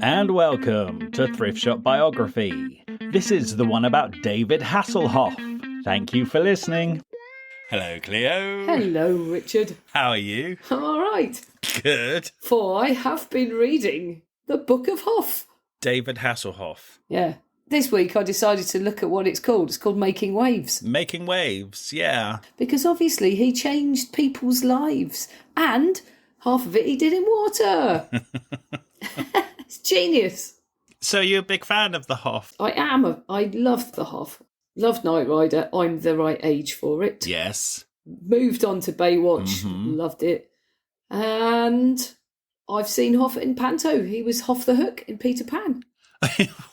And welcome to Thrift Shop Biography. This is the one about David Hasselhoff. Thank you for listening. Hello, Cleo. Hello, Richard. How are you? I'm all right. Good. For I have been reading the Book of Hoff. David Hasselhoff. Yeah. This week I decided to look at what it's called. It's called Making Waves. Making Waves, yeah. Because obviously he changed people's lives. And half of it he did in water. It's genius. So you're a big fan of the Hoff? I am. I love the Hoff. Loved Knight Rider. I'm the right age for it. Yes. Moved on to Baywatch. Loved it. And I've seen Hoff in Panto. He was Hoff the Hook in Peter Pan.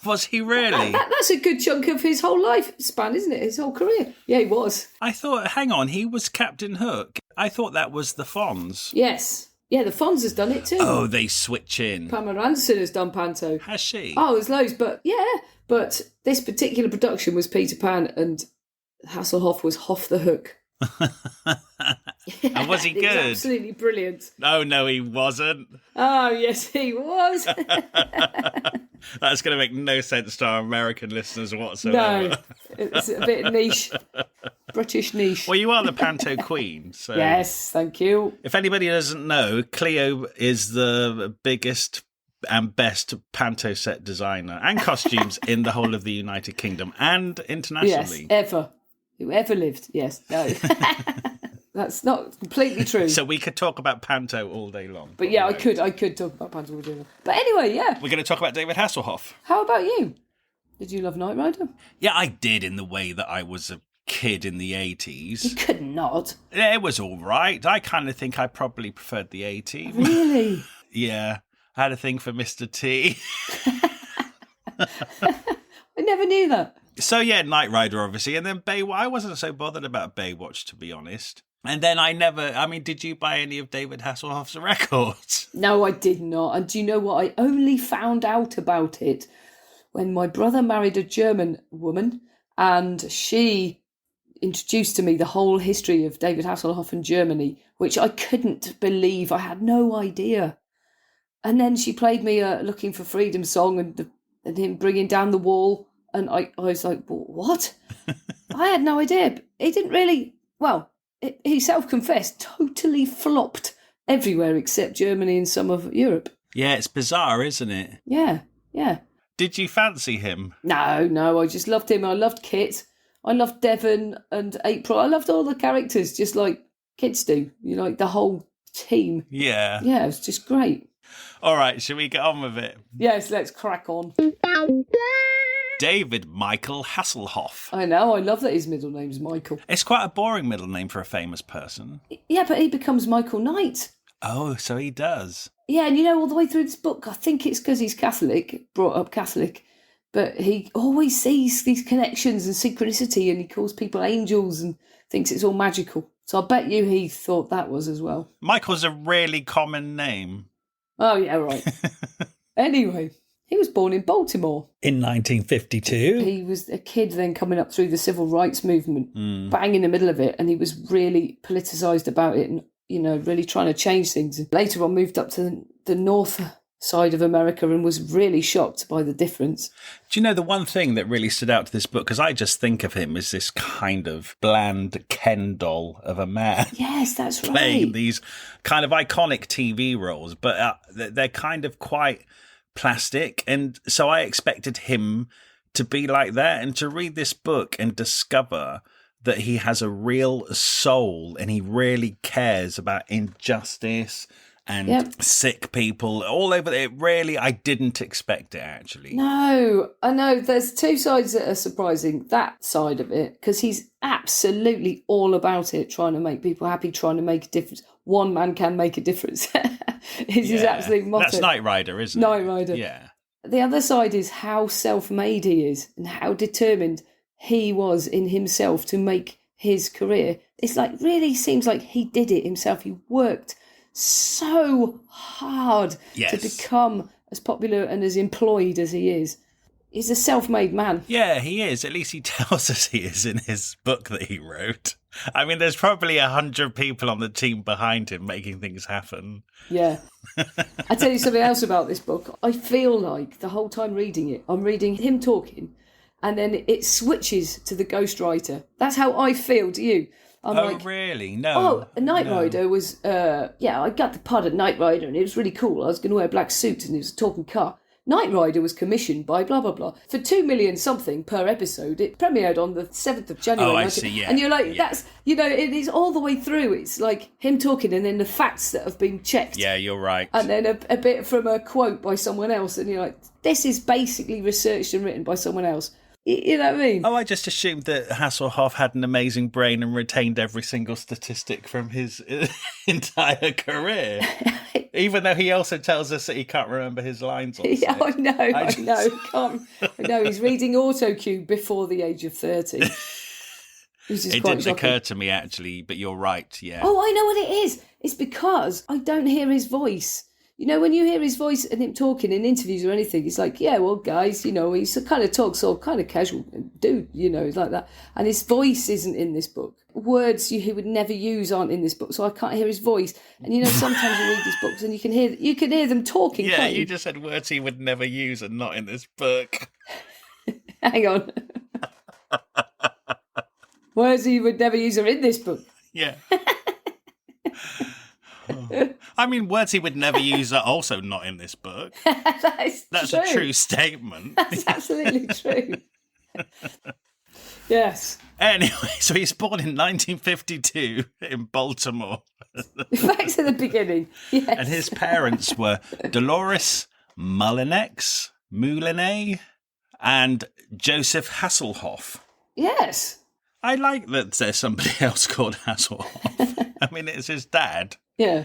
Was he really? That's a good chunk of his whole lifespan, isn't it? His whole career. Yeah, he was. I thought, hang on, he was Captain Hook. I thought that was the Fonz. Yes. Yeah, the Fonz has done it too. Oh, they switch in. Pamela Anderson has done Panto. Has she? Oh, there's loads, but yeah. But this particular production was Peter Pan and Hasselhoff was Hoff the Hook. And was he good? He was absolutely brilliant. Oh, no, he wasn't. Oh, yes, he was. That's going to make no sense to our American listeners whatsoever. No, it's a bit niche. British niche. Well, you are the Panto Queen. So yes, thank you. If anybody doesn't know, Cleo is the biggest and best Panto set designer and costumes in the whole of the United Kingdom and internationally. Yes, ever. Who ever lived. Yes, no. That's not completely true. So we could talk about Panto all day long. But yeah, I could talk about Panto all day long. But anyway, yeah. We're going to talk about David Hasselhoff. How about you? Did you love Knight Rider? Yeah, I did, in the way that I was a kid in the 80s. You could not. Yeah, it was all right. I kind of think I probably preferred the 80s. Really? Yeah. I had a thing for Mr. T. I never knew that. So yeah, Knight Rider, obviously. And then Baywatch. I wasn't so bothered about Baywatch, to be honest. And then did you buy any of David Hasselhoff's records? No, I did not. And do you know what? I only found out about it when my brother married a German woman and she introduced to me the whole history of David Hasselhoff in Germany, which I couldn't believe. I had no idea. And then she played me a Looking for Freedom song and him bringing down the wall. And I was like, what? I had no idea. He didn't really, he self-confessed, totally flopped everywhere except Germany and some of Europe. Yeah, it's bizarre, isn't it? Yeah. Did you fancy him? No, I just loved him. I loved Kit. I loved Devon and April. I loved all the characters, just like kids do. You know, like the whole team. Yeah. Yeah, it was just great. All right, shall we get on with it? Yes, let's crack on. David Michael Hasselhoff. I know, I love that his middle name's Michael. It's quite a boring middle name for a famous person. Yeah, but he becomes Michael Knight. Oh, so he does. Yeah, and all the way through this book, I think it's because he's Catholic, brought up Catholic, but he always sees these connections and synchronicity and he calls people angels and thinks it's all magical. So I bet you he thought that was as well. Michael's a really common name. Oh, yeah, right. Anyway, he was born in Baltimore. In 1952. He was a kid then coming up through the civil rights movement, bang in the middle of it, and he was really politicised about it and, really trying to change things. Later on moved up to the north side of America and was really shocked by the difference. Do you know the one thing that really stood out to this book? Because I just think of him as this kind of bland Ken doll of a man. Yes, that's right. Playing these kind of iconic TV roles, but they're kind of quite plastic. And so I expected him to be like that, and to read this book and discover that he has a real soul and he really cares about injustice and sick people all over it. Really, I didn't expect it, actually. No, I know. There's two sides that are surprising. That side of it, because he's absolutely all about it, trying to make people happy, trying to make a difference. One man can make a difference. Is his absolute motto. That's Knight Rider, isn't it? Knight Rider. Yeah. The other side is how self-made he is and how determined he was in himself to make his career. It's like, really seems like he did it himself. He worked so hard to become as popular and as employed as he is. He's a self-made man. Yeah, he is. At least he tells us he is in his book that he wrote. I mean, there's probably 100 people on the team behind him making things happen. Yeah. I tell you something else about this book. I feel like the whole time reading it, I'm reading him talking, and then it switches to the ghostwriter. That's how I feel. Do you? I'm like, really? No. Oh, a Knight Rider was, I got the part of Knight Rider, and it was really cool. I was going to wear a black suit, and it was a talking car. Knight Rider was commissioned by blah, blah, blah. For 2 million something per episode, it premiered on the 7th of January. Oh, I see, yeah. And you're like, that's, it is all the way through. It's like him talking and then the facts that have been checked. Yeah, you're right. And then a bit from a quote by someone else. And you're like, this is basically researched and written by someone else. You know what I mean? Oh, I just assumed that Hasselhoff had an amazing brain and retained every single statistic from his entire career. Even though he also tells us that he can't remember his lines on set. Yeah, I know. He's reading autocue before the age of 30. It didn't occur to me, actually, but you're right, yeah. Oh, I know what it is. It's because I don't hear his voice. When you hear his voice and him talking in interviews or anything, he's like, yeah, well, guys, he's kind of talks all kind of casual dude, he's like that. And his voice isn't in this book. Words he would never use aren't in this book, so I can't hear his voice. And sometimes you read these books and you can hear them talking. Yeah, you just said words he would never use and not in this book. Hang on. Words he would never use are in this book. Yeah. I mean, words he would never use are also not in this book. That's true. A true statement. That's absolutely true. Yes. Anyway, so he's born in 1952 in Baltimore. Back to the beginning. Yes. And his parents were Dolores Moulinet and Joseph Hasselhoff. Yes. I like that there's somebody else called Hasselhoff. I mean, it's his dad. Yeah.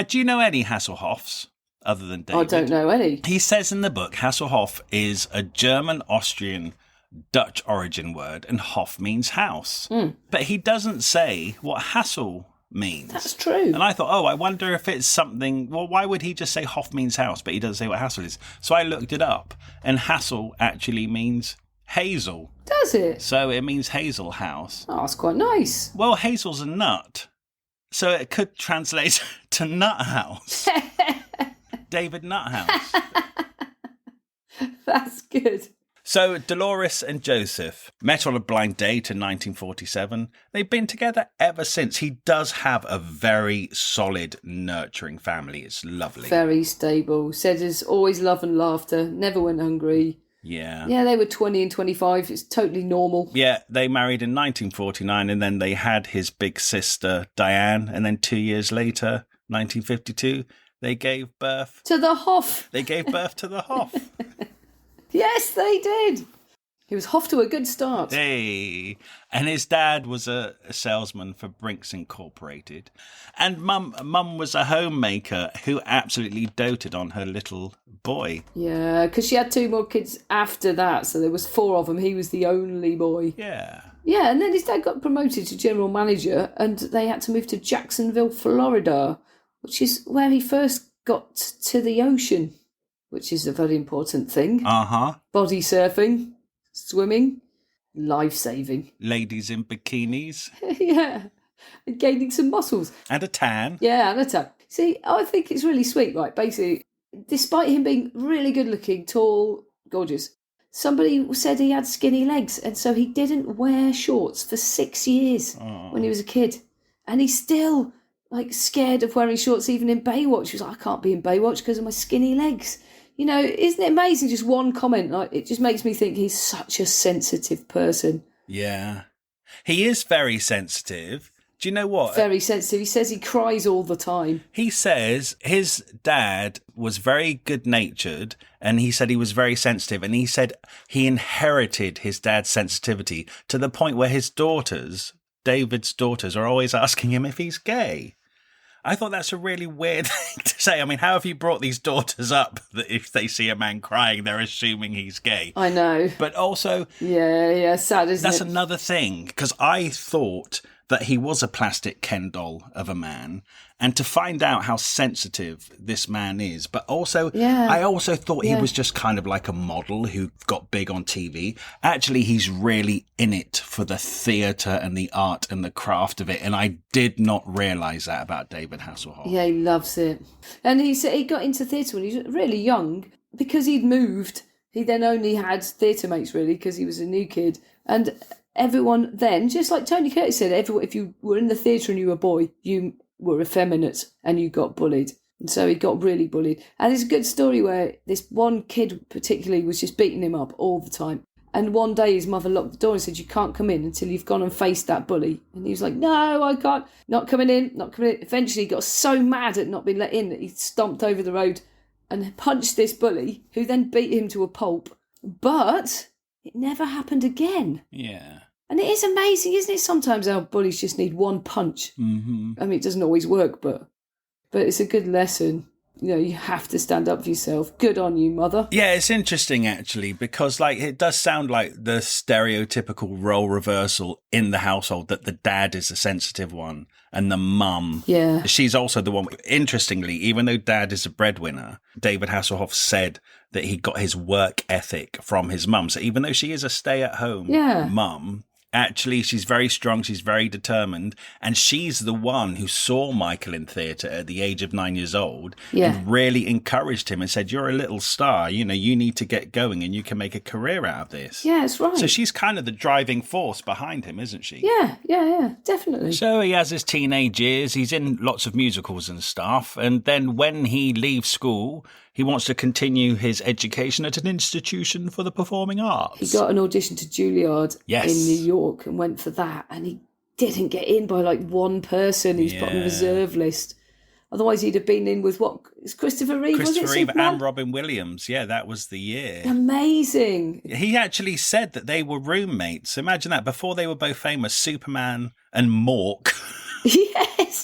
Do you know any Hasselhoffs other than David? I don't know any. He says in the book, Hasselhoff is a German, Austrian, Dutch origin word, and Hoff means house. Mm. But he doesn't say what Hassel means. That's true. And I thought, I wonder if it's something. Well, why would he just say Hoff means house, but he doesn't say what Hassel is? So I looked it up, and Hassel actually means hazel. Does it? So it means hazel house. Oh, that's quite nice. Well, hazel's a nut. So it could translate to Nut House. David Nut House. That's good. So Dolores and Joseph met on a blind date in 1947. They've been together ever since. He does have a very solid, nurturing family. It's lovely. Very stable. Said there's always love and laughter. Never went hungry. Yeah. Yeah, they were 20 and 25. It's totally normal. Yeah, they married in 1949 and then they had his big sister, Diane. And then 2 years later, 1952, they gave birth to the Hoff. They gave birth to the Hoff. Yes, they did. He was off to a good start. Hey. And his dad was a salesman for Brinks Incorporated. And mum was a homemaker who absolutely doted on her little boy. Yeah, because she had 2 more kids after that. So there was 4 of them. He was the only boy. Yeah. Yeah, and then his dad got promoted to general manager and they had to move to Jacksonville, Florida, which is where he first got to the ocean, which is a very important thing. Uh-huh. Body surfing. Swimming, life-saving. Ladies in bikinis. Yeah, and gaining some muscles. And a tan. Yeah, and a tan. See, I think it's really sweet, right? Basically, despite him being really good-looking, tall, gorgeous, somebody said he had skinny legs, and so he didn't wear shorts for 6 years when he was a kid. And he's still, scared of wearing shorts even in Baywatch. He was like, I can't be in Baywatch because of my skinny legs. Isn't it amazing? Just one comment, it just makes me think he's such a sensitive person. Yeah. He is very sensitive. Do you know what? Very sensitive. He says he cries all the time. He says his dad was very good-natured and he said he was very sensitive. And he said he inherited his dad's sensitivity to the point where his daughters, David's daughters, are always asking him if he's gay. I thought that's a really weird thing to say. I mean, how have you brought these daughters up that if they see a man crying, they're assuming he's gay? I know. But also... Yeah, sad, isn't it? That's another thing, because I thought that he was a plastic Ken doll of a man, and to find out how sensitive this man is. But also, I also thought he was just kind of like a model who got big on TV. Actually, he's really in it for the theatre and the art and the craft of it. And I did not realise that about David Hasselhoff. Yeah, he loves it. And he said he got into theatre when he was really young because he'd moved. He then only had theatre mates, really, because he was a new kid. And everyone then, just like Tony Curtis said, if you were in the theatre and you were a boy, you were effeminate and you got bullied. And so he got really bullied. And it's a good story where this one kid particularly was just beating him up all the time. And one day his mother locked the door and said, you can't come in until you've gone and faced that bully. And he was like, no, I can't. Not coming in, not coming in. Eventually he got so mad at not being let in that he stomped over the road and punched this bully, who then beat him to a pulp. But it never happened again. Yeah. And it is amazing, isn't it? Sometimes our bullies just need one punch. Mm-hmm. I mean, it doesn't always work, but it's a good lesson. You know, you have to stand up for yourself. Good on you, mother. Yeah, it's interesting, actually, because like it does sound like the stereotypical role reversal in the household, that the dad is the sensitive one and the mum, she's also the one. Interestingly, even though dad is a breadwinner, David Hasselhoff said that he got his work ethic from his mum. So even though she is a stay-at-home mum, actually, she's very strong, she's very determined, and she's the one who saw Michael in theatre at the age of 9 years old and really encouraged him and said, you're a little star, you know, you need to get going and you can make a career out of this. Yeah, that's right. So she's kind of the driving force behind him, isn't she? Yeah, definitely. So he has his teenage years, he's in lots of musicals and stuff, and then when he leaves school, he wants to continue his education at an institution for the performing arts. He got an audition to Juilliard in New York and went for that, and he didn't get in by like one person. He's put on the reserve list. Otherwise, he'd have been in with what? It's Christopher Reeve, Christopher Reeve and Robin Williams. Yeah, that was the year. Amazing. He actually said that they were roommates. Imagine that. Before they were both famous, Superman and Mork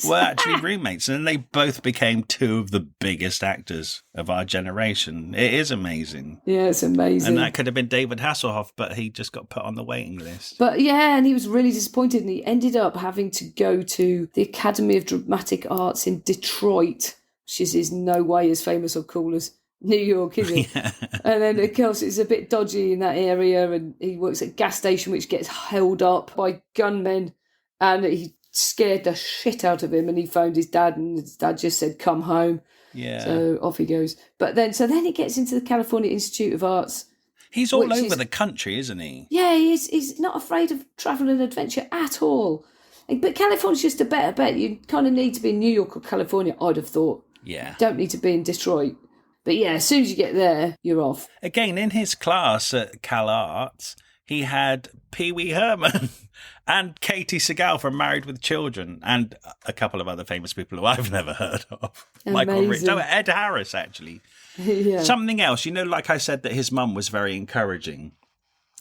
were actually roommates. And then they both became two of the biggest actors of our generation. It is amazing. Yeah, it's amazing. And that could have been David Hasselhoff, but he just got put on the waiting list. But yeah, and he was really disappointed, and he ended up having to go to the Academy of Dramatic Arts in Detroit, which is no way as famous or cool as New York, is it? And then, of course, it's a bit dodgy in that area, and he works at a gas station which gets held up by gunmen, and he scared the shit out of him, and he phoned his dad, and his dad just said, come home. Yeah. So off he goes. But then he gets into the California Institute of Arts. He's all over the country, isn't he? Yeah, he's not afraid of travel and adventure at all. But California's just a better bet. You kind of need to be in New York or California, I'd have thought. Yeah. Don't need to be in Detroit. But yeah, as soon as you get there, you're off. Again, in his class at Cal Arts, he had Pee Wee Herman and Katie Segal from Married with Children, and a couple of other famous people who I've never heard of. Ed Harris, actually. Yeah. Something else, like I said that his mum was very encouraging.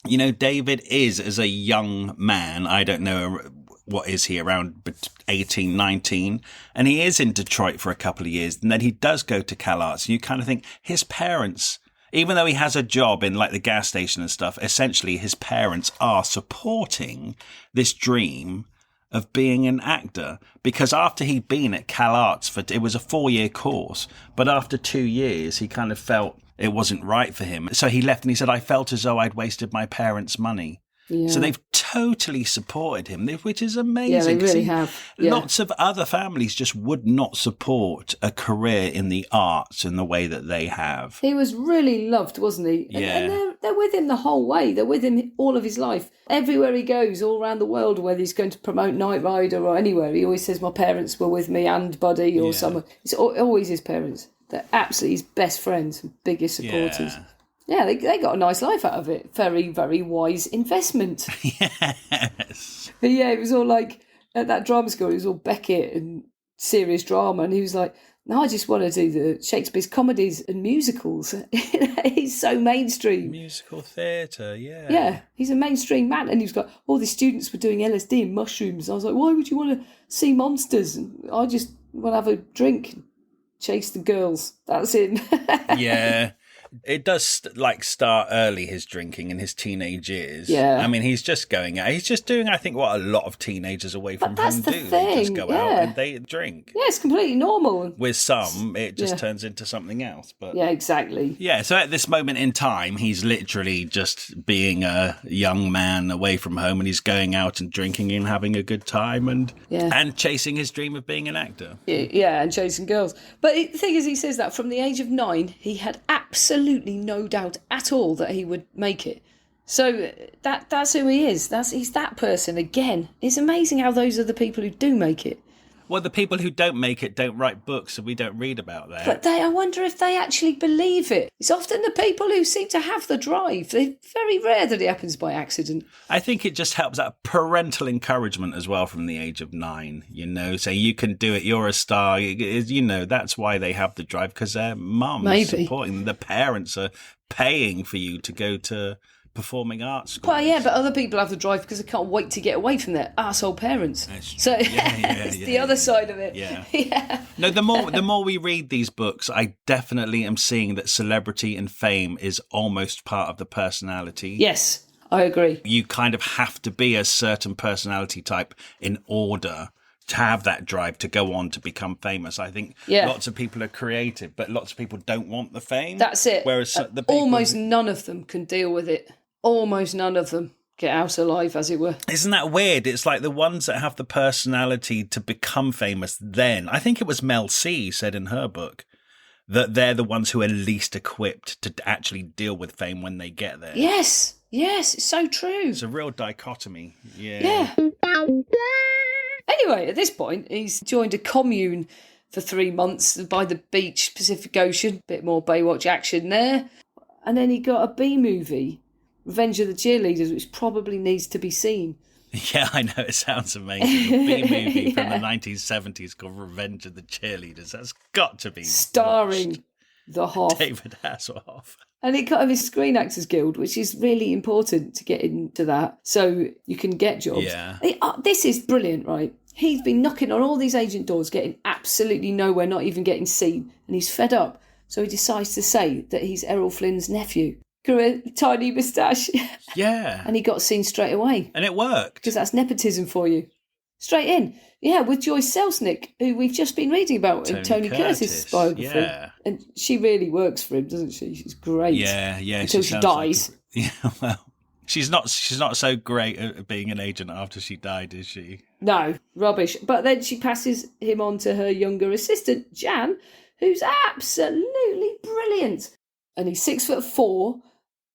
David is, as a young man, I don't know, what is he, around 18, 19, and he is in Detroit for a couple of years, and then he does go to Cal Arts, and you kind of think his parents, even though he has a job in like the gas station and stuff, essentially his parents are supporting this dream of being an actor, because after he'd been at Cal Arts it was a 4-year course, but after 2 years he kind of felt it wasn't right for him. So he left, and he said, I felt as though I'd wasted my parents' money. Yeah. So they've totally supported him, which is amazing. Yeah, they really have. Yeah. Lots of other families just would not support a career in the arts in the way that they have. He was really loved, wasn't he? Yeah. And they're with him the whole way. They're with him all of his life. Everywhere he goes, all around the world, whether he's going to promote Knight Rider or anywhere, he always says, my parents were with me and Buddy or someone. It's always his parents. They're absolutely his best friends and biggest supporters. Yeah, they got a nice life out of it. Very, very wise investment. Yes. But yeah, it was all like, at that drama school, it was all Beckett and serious drama. And he was like, no, I just want to do the Shakespeare's comedies and musicals. He's so mainstream. Musical theatre, yeah. Yeah, he's a mainstream man. And he was like, all the students were doing LSD and mushrooms. I was like, why would you want to see monsters? And I just want to have a drink and chase the girls. That's it. Yeah. It does start early, his drinking in his teenage years. Yeah. I mean, he's just going out. He's just doing, I think, what a lot of teenagers away from that's home the do. They just thing, go yeah. out and they drink. Yeah, it's completely normal. With some, it just turns into something else. But yeah, exactly. Yeah, so at this moment in time, he's literally just being a young man away from home, and he's going out and drinking and having a good time and chasing his dream of being an actor. Yeah, and chasing girls. But the thing is, he says that from the age of 9, he had absolutely no doubt at all that he would make it. So that's who he is. He's that person again. It's amazing how those are the people who do make it. Well, the people who don't make it don't write books, so we don't read about that. But I wonder if they actually believe it. It's often the people who seem to have the drive. They're very rare that it happens by accident. I think it just helps out parental encouragement as well from the age of 9, say you can do it, you're a star. That's why they have the drive, because their mum's supporting them. The parents are paying for you to go to performing arts schools. Well, yeah, but other people have the drive because they can't wait to get away from their arsehole parents. So it's the other side of it. Yeah. No, the more we read these books, I definitely am seeing that celebrity and fame is almost part of the personality. Yes, I agree. You kind of have to be a certain personality type in order to have that drive to go on to become famous. I think lots of people are creative, but lots of people don't want the fame. That's it. Whereas the people, almost none of them can deal with it. Almost none of them get out alive, as it were. Isn't that weird? It's like the ones that have the personality to become famous then. I think it was Mel C said in her book that they're the ones who are least equipped to actually deal with fame when they get there. Yes, it's so true. It's a real dichotomy. Yeah. Anyway, at this point, he's joined a commune for 3 months by the beach, Pacific Ocean. Bit more Baywatch action there. And then he got a B-movie, Revenge of the Cheerleaders, which probably needs to be seen. Yeah, I know. It sounds amazing. A B-movie from the 1970s called Revenge of the Cheerleaders. That's got to be starring the Hoff. David Hasselhoff. And it got his Screen Actors Guild, which is really important to get into that so you can get jobs. Yeah. This is brilliant, right? He's been knocking on all these agent doors, getting absolutely nowhere, not even getting seen. And he's fed up. So he decides to say that he's Errol Flynn's nephew. Grew a tiny moustache. Yeah. And he got seen straight away. And it worked. Because that's nepotism for you. Straight in. Yeah, with Joyce Selznick, who we've just been reading about in Tony Curtis' biography. Yeah. And she really works for him, doesn't she? She's great. Yeah. Until she dies. Well, she's not so great at being an agent after she died, is she? No, rubbish. But then she passes him on to her younger assistant, Jan, who's absolutely brilliant. And he's 6'4",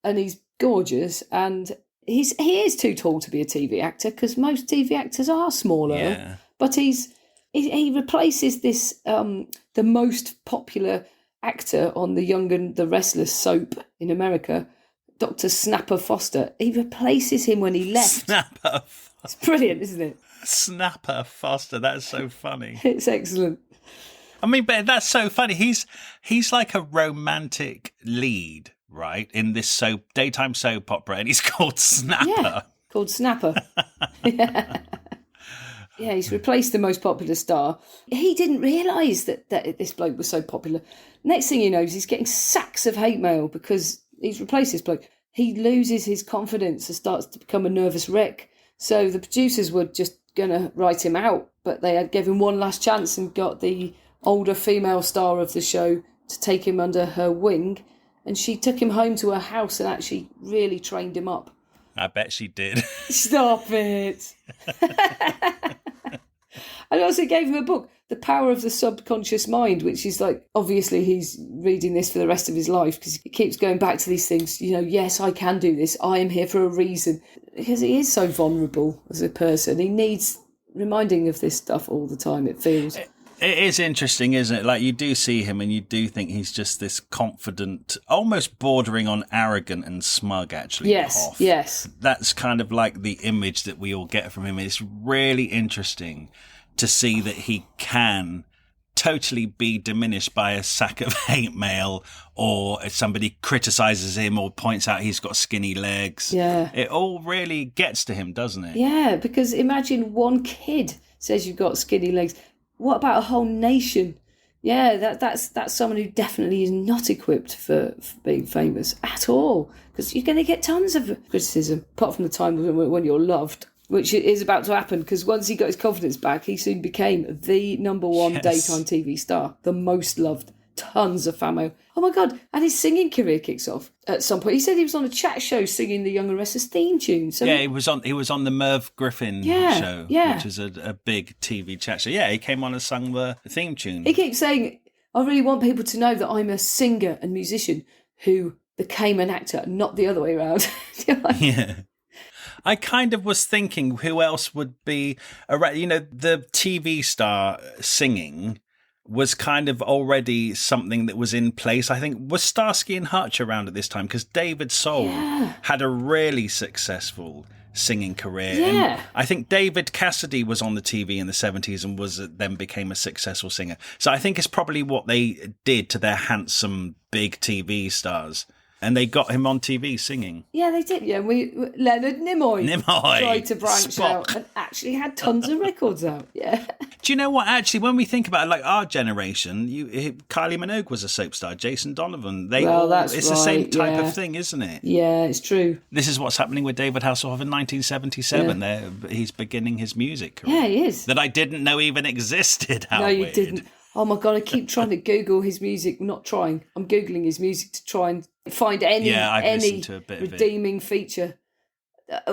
and he's gorgeous, and he is too tall to be a TV actor because most TV actors are smaller. Yeah. But he replaces this the most popular actor on the Young and the Restless soap in America, Dr. Snapper Foster. He replaces him when he left. Snapper Foster. It's brilliant, isn't it? Snapper Foster. That's so funny. It's excellent. I mean, but that's so funny. He's like a romantic lead, right, in this daytime soap opera, and he's called Snapper. Yeah, called Snapper. Yeah, he's replaced the most popular star. He didn't realise that this bloke was so popular. Next thing he knows, he's getting sacks of hate mail because he's replaced this bloke. He loses his confidence and starts to become a nervous wreck. So the producers were just going to write him out, but they had given him one last chance and got the older female star of the show to take him under her wing, and she took him home to her house and actually really trained him up. I bet she did. Stop it. And also gave him a book, The Power of the Subconscious Mind, which is like, obviously he's reading this for the rest of his life because he keeps going back to these things, yes, I can do this, I am here for a reason. Because he is so vulnerable as a person. He needs reminding of this stuff all the time, it feels. It is interesting, isn't it? Like, you do see him and you do think he's just this confident, almost bordering on arrogant and smug, actually. Yes. That's kind of like the image that we all get from him. It's really interesting to see that he can totally be diminished by a sack of hate mail, or if somebody criticizes him or points out he's got skinny legs. Yeah. It all really gets to him, doesn't it? Yeah, because imagine one kid says you've got skinny legs. What about a whole nation? Yeah, that's someone who definitely is not equipped for being famous at all, because you're going to get tons of criticism, apart from the time when you're loved, which is about to happen, because once he got his confidence back, he soon became the number one daytime TV star, the most loved, tons of fan mail. Oh my God, and his singing career kicks off at some point. He said he was on a chat show singing the Young and Restless theme tune. So he was on the Merv Griffin show, which is a big TV chat show. Yeah, he came on and sung the theme tune. He keeps saying, I really want people to know that I'm a singer and musician who became an actor, not the other way around. Yeah. I kind of was thinking who else would be around. The TV star singing was kind of already something that was in place. I think, was Starsky and Hutch around at this time? Because David Soul had a really successful singing career. Yeah. And I think David Cassidy was on the TV in the 70s and then became a successful singer. So I think it's probably what they did to their handsome, big TV stars. And they got him on TV singing. Yeah, they did. Yeah, Leonard Nimoy tried to branch out and actually had tons of records out. Yeah. Do you know what? Actually, when we think about it, like our generation, Kylie Minogue was a soap star. Jason Donovan. It's the same type of thing, isn't it? Yeah, it's true. This is what's happening with David Hasselhoff in 1977. Yeah. He's beginning his music career. Yeah, he is. That I didn't know even existed. No, you didn't. Oh my God, I keep trying to Google his music. Not trying. I'm Googling his music to try and find any redeeming feature.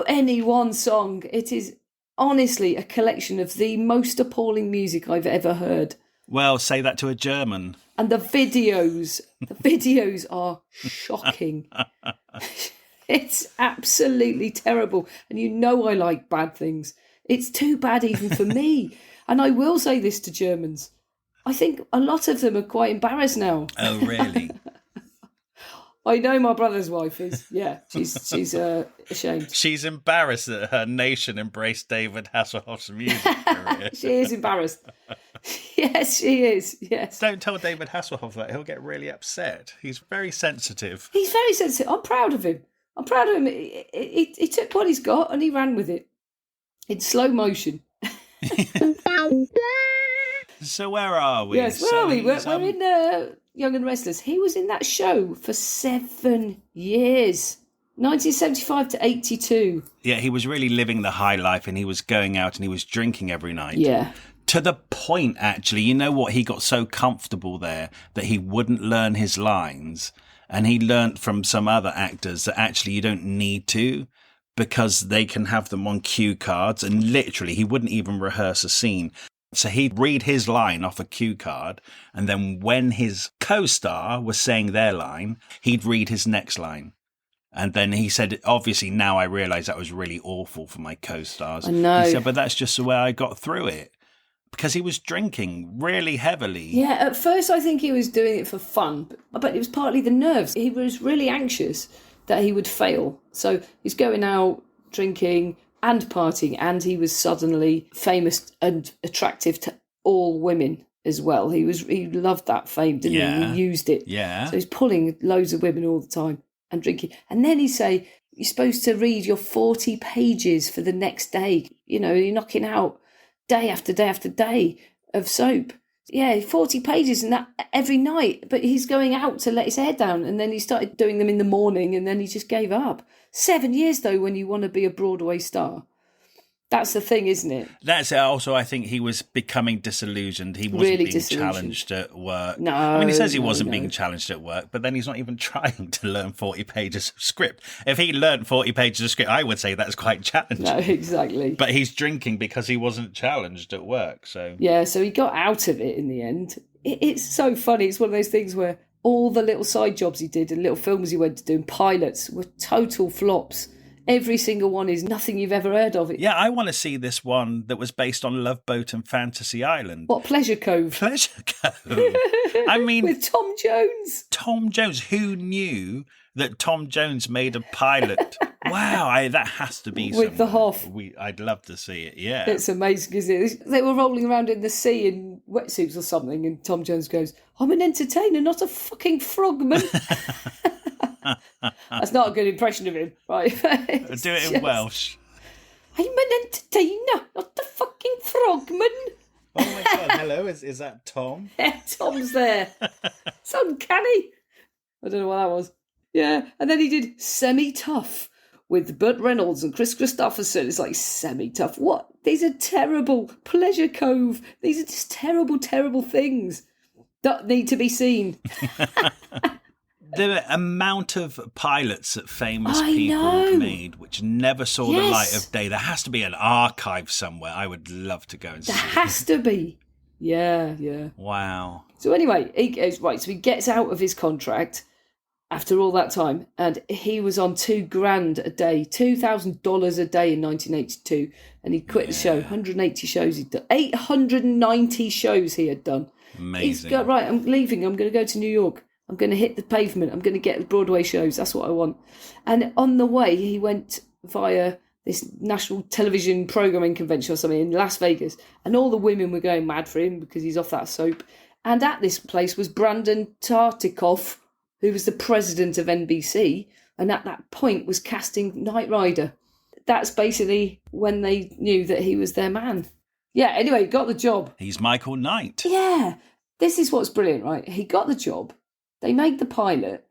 Any one song. It is honestly a collection of the most appalling music I've ever heard. Well, say that to a German. And the videos are shocking. It's absolutely terrible. And I like bad things. It's too bad even for me. And I will say this to Germans. I think a lot of them are quite embarrassed now. Oh, really? I know my brother's wife is. Yeah, she's ashamed. She's embarrassed that her nation embraced David Hasselhoff's music career. She is embarrassed. Yes, she is. Yes. Don't tell David Hasselhoff that. He'll get really upset. He's very sensitive. He's very sensitive. I'm proud of him. He took what he's got and he ran with it in slow motion. So where are we? Yes, where are we? We're in Young and Restless. He was in that show for 7 years. 1975 to 82. Yeah, he was really living the high life and he was going out and he was drinking every night. Yeah. To the point, actually, you know what? He got so comfortable there that he wouldn't learn his lines. And he learnt from some other actors that actually you don't need to, because they can have them on cue cards. And literally, he wouldn't even rehearse a scene. So he'd read his line off a cue card, and then when his co-star was saying their line, he'd read his next line. And then he said, obviously, now I realise that was really awful for my co-stars. I know. He said, but that's just the way I got through it. Because he was drinking really heavily. Yeah, at first I think he was doing it for fun, but it was partly the nerves. He was really anxious that he would fail. So he's going out, drinking and partying, and he was suddenly famous and attractive to all women as well. He loved that fame, didn't he? He used it. Yeah. So he's pulling loads of women all the time and drinking. And then he'd say, you're supposed to read your 40 pages for the next day. You know, you're knocking out day after day after day of soap. Yeah, 40 pages and that every night. But he's going out to let his hair down, and then he started doing them in the morning, and then he just gave up. 7 years, though, when you want to be a Broadway star. That's the thing, isn't it? That's it. Also, I think he was becoming disillusioned. He wasn't being challenged at work. No. I mean, he says he wasn't being challenged at work, but then he's not even trying to learn 40 pages of script. If he learned 40 pages of script, I would say that's quite challenging. No, exactly. But he's drinking because he wasn't challenged at work. So yeah, so he got out of it in the end. It's so funny. It's one of those things where all the little side jobs he did and little films he went to do and pilots were total flops. Every single one is nothing you've ever heard of. Yeah, I want to see this one that was based on Love Boat and Fantasy Island. What, Pleasure Cove? Pleasure Cove. I mean... With Tom Jones. Tom Jones. Who knew that Tom Jones made a pilot? Wow, that has to be with the Hoff. I'd love to see it, yeah. It's amazing, isn't it? They were rolling around in the sea in wetsuits or something, and Tom Jones goes, I'm an entertainer, not a fucking frogman. That's not a good impression of him, right? Do it in Welsh. I'm an entertainer, not a fucking frogman. Oh my God, hello, is that Tom? Yeah, Tom's there. It's uncanny. I don't know what that was. Yeah, and then he did Semi-Tough with Burt Reynolds and Chris Christopherson. It's like, Semi-Tough. What? These are terrible. Pleasure Cove. These are just terrible, terrible things that need to be seen. The amount of pilots that famous people made which never saw the light of day. There has to be an archive somewhere. I would love to go and see. There has to be. Yeah. Wow. So anyway, he goes, right, so he gets out of his contract after all that time, and he was on $2,000 a day, $2,000 a day in 1982, and he quit the show. 180 shows he'd done. 890 shows he had done. Amazing. He's got, right, I'm leaving. I'm going to go to New York. I'm going to hit the pavement. I'm going to get the Broadway shows. That's what I want. And on the way, he went via this national television programming convention or something in Las Vegas. And all the women were going mad for him because he's off that soap. And at this place was Brandon Tartikoff, who was the president of NBC. And at that point was casting Knight Rider. That's basically when they knew that he was their man. Yeah, anyway, he got the job. He's Michael Knight. Yeah. This is what's brilliant, right? He got the job. They made the pilot,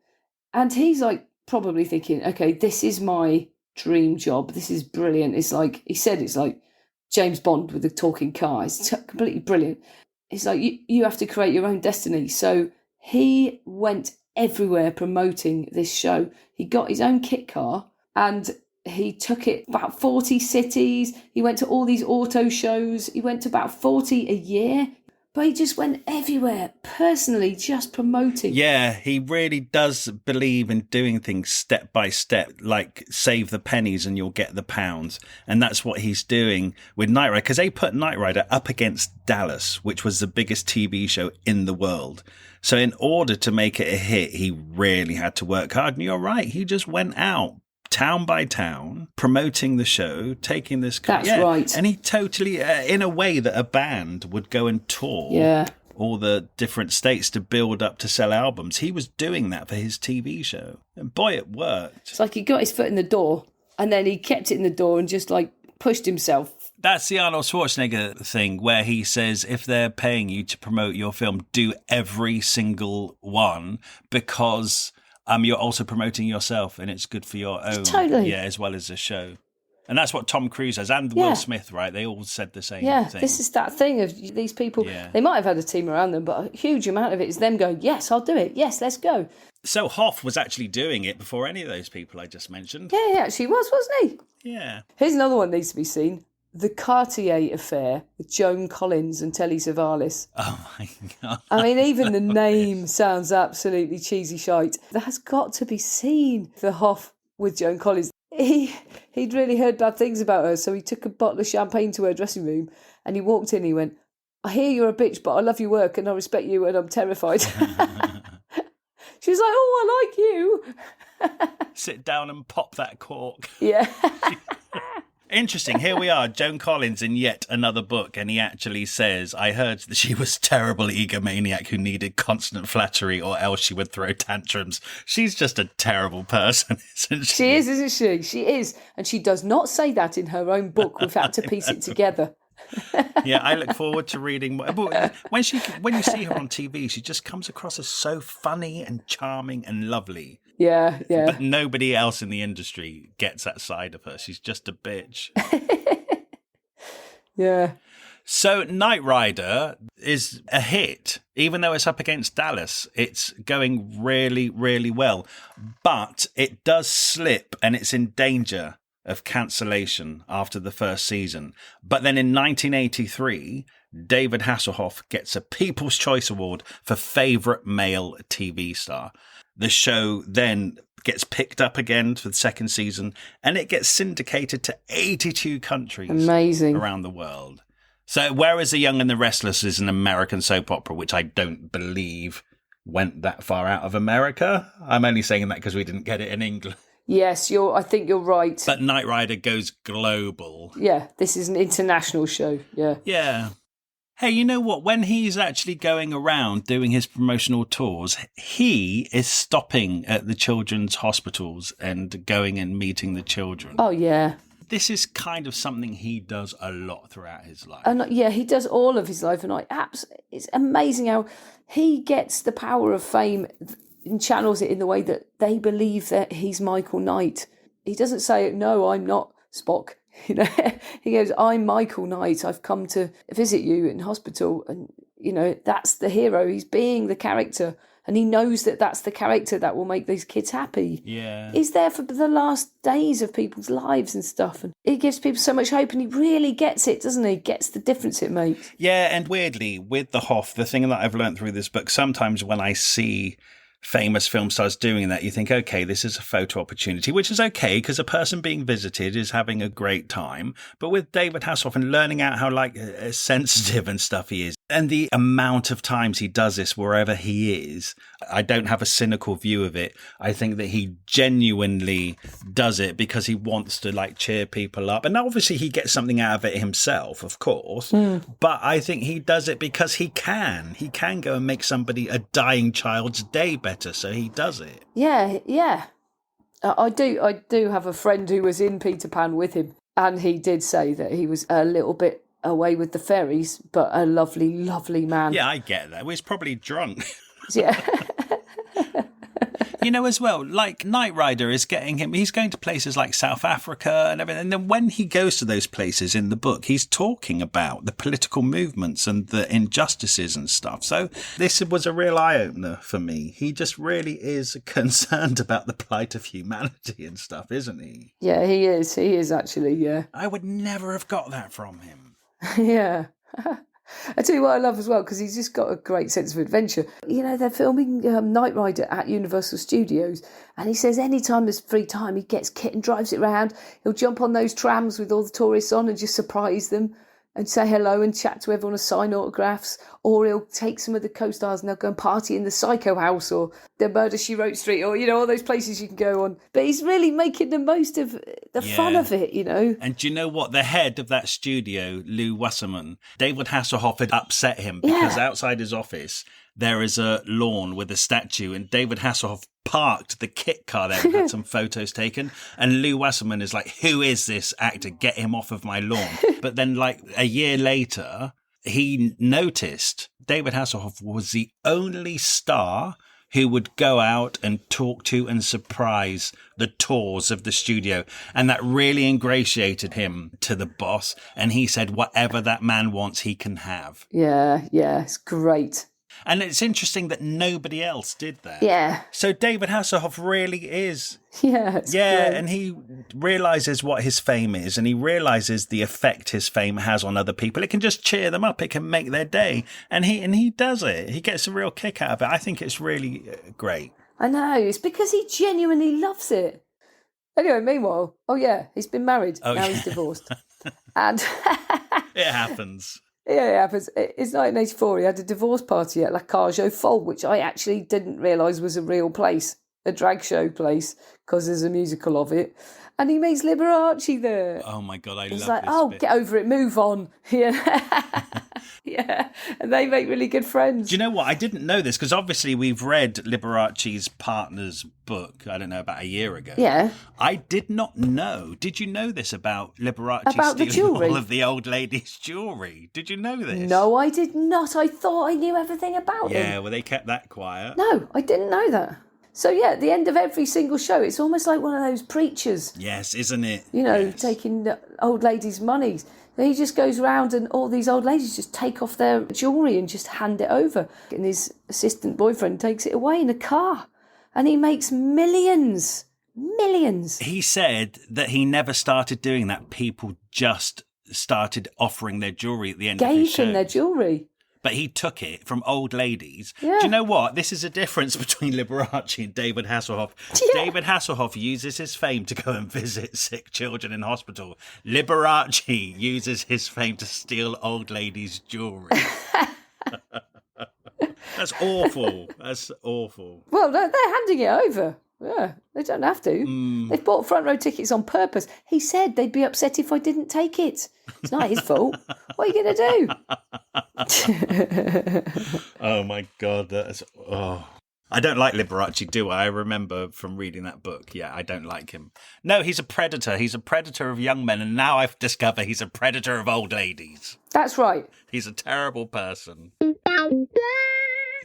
and he's like probably thinking, okay, this is my dream job. This is brilliant. It's like, he said, it's like James Bond with a talking car. It's completely brilliant. It's like, you have to create your own destiny. So he went everywhere promoting this show. He got his own kit car and he took it about 40 cities. He went to all these auto shows. He went to about 40 a year. But he just went everywhere, personally, just promoting. Yeah, he really does believe in doing things step by step, like save the pennies and you'll get the pounds. And that's what he's doing with Knight Rider, because they put Knight Rider up against Dallas, which was the biggest TV show in the world. So in order to make it a hit, he really had to work hard. And you're right, he just went out town by town, promoting the show, taking this... That's right. And he totally, in a way that a band would go and tour all the different states to build up to sell albums. He was doing that for his TV show. And boy, it worked. It's like he got his foot in the door and then he kept it in the door and just like pushed himself. That's the Arnold Schwarzenegger thing where he says, if they're paying you to promote your film, do every single one because... you're also promoting yourself, and it's good for your own, as well as the show. And that's what Tom Cruise has, and Will Smith, right? They all said the same thing. Yeah, this is that thing of these people. They might have had a team around them, but a huge amount of it is them going, yes, I'll do it. Yes, let's go. So Hoff was actually doing it before any of those people I just mentioned. Yeah, he actually was, wasn't he? Yeah. Here's another one that needs to be seen. The Cartier Affair with Joan Collins and Telly Savalas. Oh, my God. I mean, even the name sounds absolutely cheesy shite. That's got to be seen. The Hoff with Joan Collins. He'd really heard bad things about her, so he took a bottle of champagne to her dressing room and he walked in and he went, I hear you're a bitch, but I love your work and I respect you and I'm terrified. She was like, oh, I like you. Sit down and pop that cork. Yeah. Interesting. Here we are, Joan Collins in yet another book, and he actually says, I heard that she was a terrible egomaniac who needed constant flattery or else she would throw tantrums. She's just a terrible person, isn't she? She is, isn't she? She is. And she does not say that in her own book. We've had to piece it together. Yeah, I look forward to reading more. But when you see her on TV, she just comes across as so funny and charming and lovely. Yeah. But nobody else in the industry gets that side of her. She's just a bitch. Yeah. So Knight Rider is a hit. Even though it's up against Dallas, it's going really, really well. But it does slip and it's in danger of cancellation after the first season. But then in 1983, David Hasselhoff gets a People's Choice Award for Favourite Male TV Star. The show then gets picked up again for the second season, and it gets syndicated to 82 countries around the world. So whereas The Young and the Restless is an American soap opera, which I don't believe went that far out of America. I'm only saying that because we didn't get it in England. Yes, I think you're right. But Knight Rider goes global. Yeah, this is an international show. Yeah. Yeah. Hey, you know what? When he's actually going around doing his promotional tours, he is stopping at the children's hospitals and going and meeting the children. Oh, yeah. this is kind of something he does a lot throughout his life. And yeah, he does all of his life, and it's amazing how he gets the power of fame and channels it in the way that they believe that he's Michael Knight. He doesn't say, "No, I'm not Spock." You know, he goes, "I'm Michael Knight. I've come to visit you in hospital," and you know, that's the hero. He's being the character. And he knows that that's the character that will make these kids happy. Yeah. He's there for the last days of people's lives and stuff. And he gives people so much hope, and he really gets it, doesn't he? Gets the difference it makes. Yeah, and weirdly, with the Hoff, the thing that I've learned through this book, sometimes when I see famous film stars doing that, you think, okay, this is a photo opportunity, which is okay because a person being visited is having a great time. But with David Hasselhoff and learning out how sensitive and stuff he is, and the amount of times he does this wherever he is, I don't have a cynical view of it. I think that he genuinely does it because he wants to cheer people up. And obviously he gets something out of it himself, of course. But I think he does it because he can. He can go and make a dying child's day better. So he does it. Yeah. I do have a friend who was in Peter Pan with him. And he did say that he was a little bit away with the fairies, but a lovely, lovely man. Yeah, I get that. Well, he's probably drunk. Yeah. You know, as well, Knight Rider is getting him, he's going to places like South Africa and everything. And then when he goes to those places in the book, he's talking about the political movements and the injustices and stuff. So this was a real eye-opener for me. He just really is concerned about the plight of humanity and stuff, isn't he? Yeah, he is. He is actually, yeah. I would never have got that from him. Yeah. I tell you what I love as well, because he's just got a great sense of adventure. You know, they're filming Knight Rider at Universal Studios, and he says anytime there's free time, he gets kit and drives it around. He'll jump on those trams with all the tourists on and just surprise them and say hello and chat to everyone and sign autographs. Or he'll take some of the co-stars and they'll go and party in the Psycho House or the Murder, She Wrote Street, or, you know, all those places you can go on. But he's really making the most of the fun of it, you know. And do you know what? The head of that studio, Lou Wasserman, David Hasselhoff had upset him because outside his office, there is a lawn with a statue, and David Hasselhoff parked the kit car there and had some photos taken. And Lou Wasserman is like, who is this actor? Get him off of my lawn. But then a year later, he noticed David Hasselhoff was the only star who would go out and talk to and surprise the tours of the studio. And that really ingratiated him to the boss. And he said, whatever that man wants, he can have. Yeah, it's great. And it's interesting that nobody else did that. Yeah. So David Hasselhoff really is. Yeah. Great. And he realizes what his fame is, and he realizes the effect his fame has on other people. It can just cheer them up. It can make their day. And he does it. He gets a real kick out of it. I think it's really great. I know. It's because he genuinely loves it. Anyway, meanwhile, he's been married. Now he's divorced. And it happens. Yeah, it happens. It's 1984. He had a divorce party at La Cage aux Folles, which I actually didn't realise was a real place, a drag show place, because there's a musical of it. And he meets Liberace there. Oh my God, I love this. He's like, get over it, move on. Yeah. Yeah. And they make really good friends. Do you know what? I didn't know this because obviously we've read Liberace's partner's book, I don't know, about a year ago. Yeah. I did not know. Did you know this about Liberace about the stealing jewellery? all of the old lady's jewellery? Did you know this? No, I did not. I thought I knew everything about him. Yeah, well, they kept that quiet. No, I didn't know that. So, at the end of every single show, it's almost like one of those preachers. Yes, isn't it? You know, yes. Taking the old ladies' money. He just goes around and all these old ladies just take off their jewellery and just hand it over. And his assistant boyfriend takes it away in a car. And he makes millions. Millions. He said that he never started doing that. People just started offering their jewellery at the end of his show. Gave him their jewellery. But he took it from old ladies. Yeah. Do you know what? This is a difference between Liberace and David Hasselhoff. Yeah. David Hasselhoff uses his fame to go and visit sick children in hospital. Liberace uses his fame to steal old ladies' jewellery. That's awful. That's awful. Well, they're handing it over. Yeah, they don't have to. They've bought front row tickets on purpose. He said they'd be upset if I didn't take it. It's not his fault. What are you going to do? Oh my God, I don't like Liberace, do I? I remember from reading that book. Yeah, I don't like him. No, he's a predator. He's a predator of young men, and now I've discovered he's a predator of old ladies. That's right. He's a terrible person.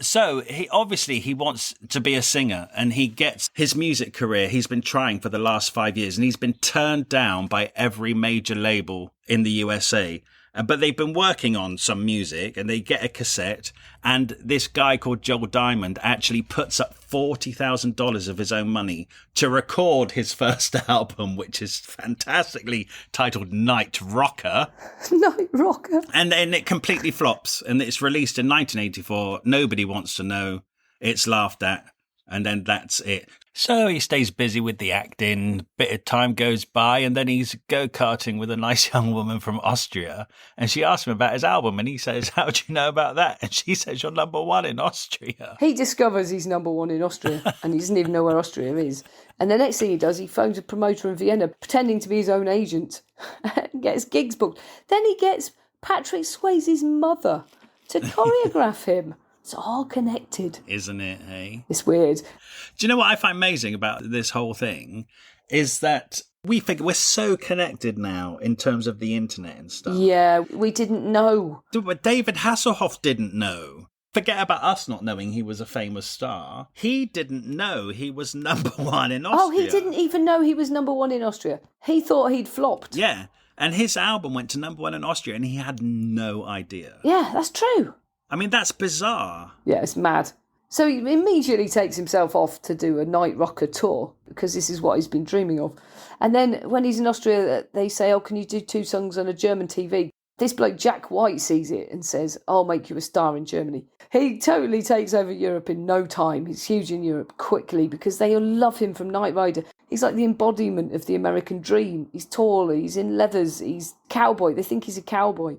So he wants to be a singer, and he gets his music career. He's been trying for the last 5 years, and he's been turned down by every major label in the USA. But they've been working on some music, and they get a cassette, and this guy called Joel Diamond actually puts up $40,000 of his own money to record his first album, which is fantastically titled Night Rocker. Night Rocker. And then it completely flops, and it's released in 1984. Nobody wants to know. It's laughed at, and then that's it. So he stays busy with the acting, bit of time goes by, and then he's go-karting with a nice young woman from Austria, and she asks him about his album, and he says, how do you know about that? And she says, you're number one in Austria. He discovers he's number one in Austria, and he doesn't even know where Austria is. And the next thing he does, he phones a promoter in Vienna, pretending to be his own agent, and gets gigs booked. Then he gets Patrick Swayze's mother to choreograph him. It's all connected. Isn't it, hey? It's weird. Do you know what I find amazing about this whole thing? Is that we figure we're so connected now in terms of the internet and stuff. Yeah, we didn't know. But David Hasselhoff didn't know. Forget about us not knowing he was a famous star. He didn't know he was number one in Austria. Oh, he didn't even know he was number one in Austria. He thought he'd flopped. Yeah, and his album went to number one in Austria, and he had no idea. Yeah, that's true. I mean, that's bizarre. Yeah, it's mad. So he immediately takes himself off to do a Night Rocker tour, because this is what he's been dreaming of. And then when he's in Austria, they say, oh, can you do 2 songs on a German TV? This bloke, Jack White, sees it and says, I'll make you a star in Germany. He totally takes over Europe in no time. He's huge in Europe quickly because they all love him from Knight Rider. He's like the embodiment of the American dream. He's tall, he's in leathers, he's cowboy. They think he's a cowboy.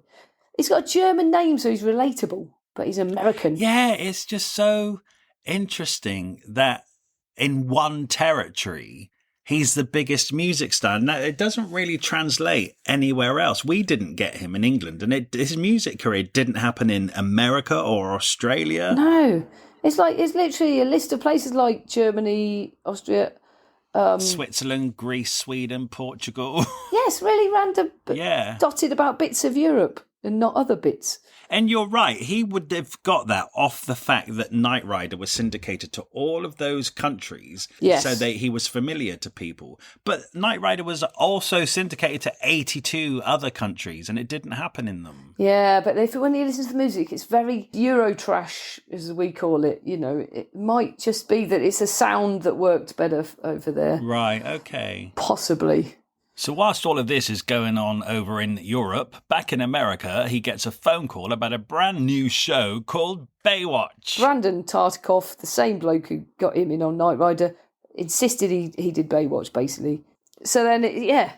He's got a German name, so he's relatable. But he's American. Yeah, it's just so interesting that in one territory, he's the biggest music star. Now, it doesn't really translate anywhere else. We didn't get him in England, and his music career didn't happen in America or Australia. No. It's literally a list of places like Germany, Austria, Switzerland, Greece, Sweden, Portugal. Yes, really random, but dotted about bits of Europe and not other bits. And you're right, he would have got that off the fact that Knight Rider was syndicated to all of those countries, yes. So he was familiar to people. But Knight Rider was also syndicated to 82 other countries, and it didn't happen in them. Yeah, but when you listen to the music, it's very Eurotrash, as we call it. You know, it might just be that it's a sound that worked better over there. Right, okay. Possibly. So whilst all of this is going on over in Europe, back in America, he gets a phone call about a brand new show called Baywatch. Brandon Tartikoff, the same bloke who got him in on Knight Rider, insisted he did Baywatch, basically. So then,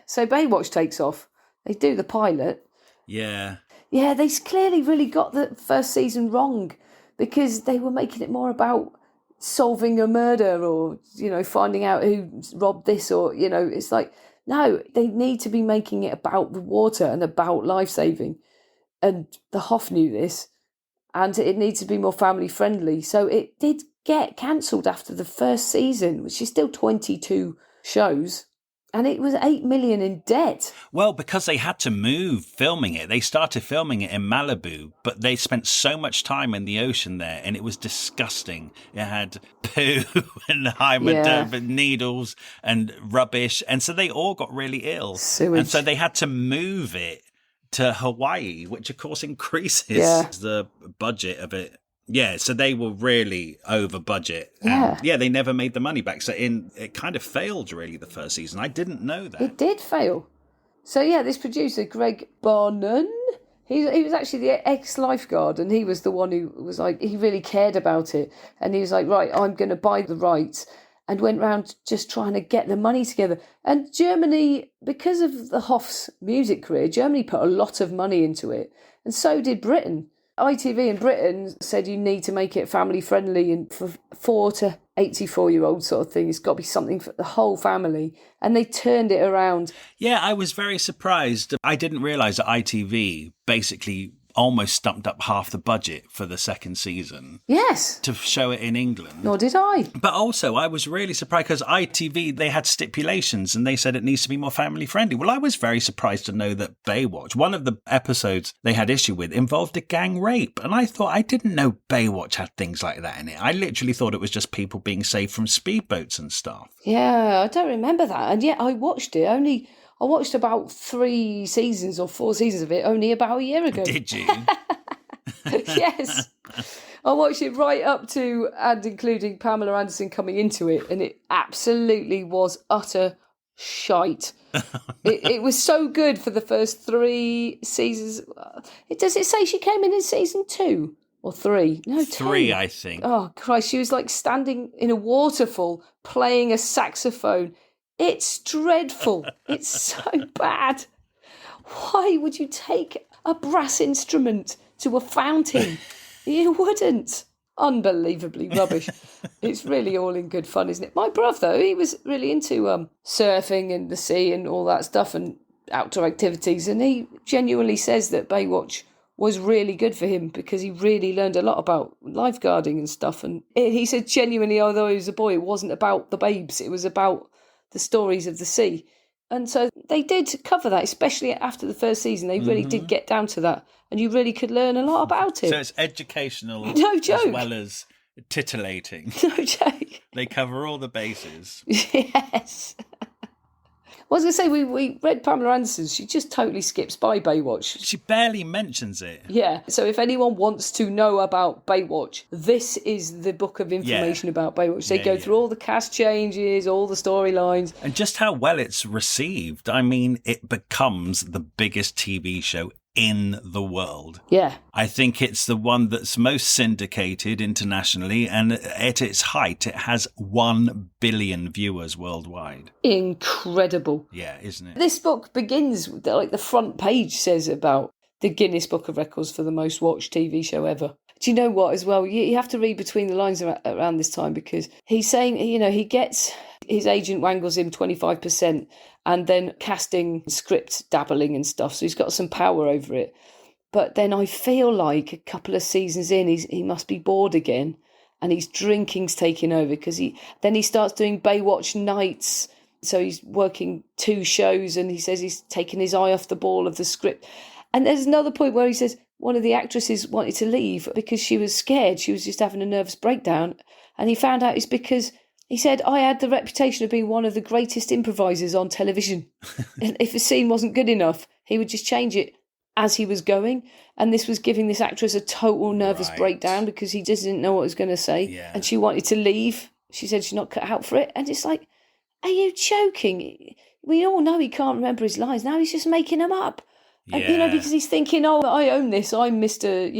so Baywatch takes off. They do the pilot. Yeah. Yeah, they clearly really got the first season wrong, because they were making it more about solving a murder or, finding out who robbed this or, it's like... No, they need to be making it about the water and about life-saving. And the Hoff knew this. And it needs to be more family-friendly. So it did get cancelled after the first season, which is still 22 shows. And it was 8 million in debt. Well, because they had to move filming it. They started filming it in Malibu, but they spent so much time in the ocean there, and it was disgusting. It had poo and needles and rubbish. And so they all got really ill. Sewage. And so they had to move it to Hawaii, which of course increases the budget of it. Yeah, so they were really over budget. Yeah. And they never made the money back. So it kind of failed, really, the first season. I didn't know that. It did fail. So, this producer, Greg Barnon, he was actually the ex-lifeguard, and he was the one who was like, he really cared about it. And he was like, right, I'm going to buy the rights, and went round just trying to get the money together. And Germany, because of the Hoff's music career, Germany put a lot of money into it. And so did Britain. ITV in Britain said you need to make it family friendly, and for 4 to 84-year-old sort of thing, it's got to be something for the whole family. And they turned it around. Yeah, I was very surprised. I didn't realise that ITV basically almost stumped up half the budget for the second season. Yes. To show it in England. Nor did I. But also, I was really surprised because ITV, they had stipulations and they said it needs to be more family friendly. Well, I was very surprised to know that Baywatch, one of the episodes they had issue with, involved a gang rape. And I thought, I didn't know Baywatch had things like that in it. I literally thought it was just people being saved from speedboats and stuff. Yeah, I don't remember that. And yet I watched it I watched about 3 seasons or 4 seasons of it only about a year ago. Did you? Yes. I watched it right up to and including Pamela Anderson coming into it, and it absolutely was utter shite. It was so good for the first 3 seasons. Does it say she came in season 2 or 3? No, 3, 10. I think. Oh, Christ, she was like standing in a waterfall playing a saxophone. It's dreadful. It's so bad. Why would you take a brass instrument to a fountain? You wouldn't. Unbelievably rubbish. It's really all in good fun, isn't it? My brother, he was really into surfing and the sea and all that stuff and outdoor activities, and he genuinely says that Baywatch was really good for him because he really learned a lot about lifeguarding and stuff. And he said genuinely, although he was a boy, it wasn't about the babes, it was about the stories of the sea. And so they did cover that, especially after the first season. They really did get down to that. And you really could learn a lot about it. So it's educational No joke. as well as titillating. No joke. They cover all the bases. Yes. I was going to say, we read Pamela Anderson. She just totally skips by Baywatch. She barely mentions it. Yeah. So if anyone wants to know about Baywatch, this is the book of information about Baywatch. They go through all the cast changes, all the storylines. And just how well it's received. I mean, it becomes the biggest TV show in the world. Yeah. I think it's the one that's most syndicated internationally, and at its height, it has 1 billion viewers worldwide. Incredible. Yeah, isn't it? This book begins, like the front page says about the Guinness Book of Records for the most watched TV show ever. Do you know what, as well? You have to read between the lines around this time, because he's saying, he gets, his agent wangles him 25% and then casting, script dabbling and stuff. So he's got some power over it. But then I feel like a couple of seasons in, he must be bored again, and his drinking's taking over, because he starts doing Baywatch nights. So he's working 2 shows, and he says he's taken his eye off the ball of the script. And there's another point where he says one of the actresses wanted to leave because she was scared. She was just having a nervous breakdown. And he found out it's because, he said, I had the reputation of being one of the greatest improvisers on television. And if a scene wasn't good enough, he would just change it as he was going. And this was giving this actress a total nervous breakdown because he just didn't know what he was going to say. Yeah. And she wanted to leave. She said she's not cut out for it. And it's like, are you joking? We all know he can't remember his lines. Now he's just making them up. Yeah. And, because he's thinking, oh, I own this. I'm Mr.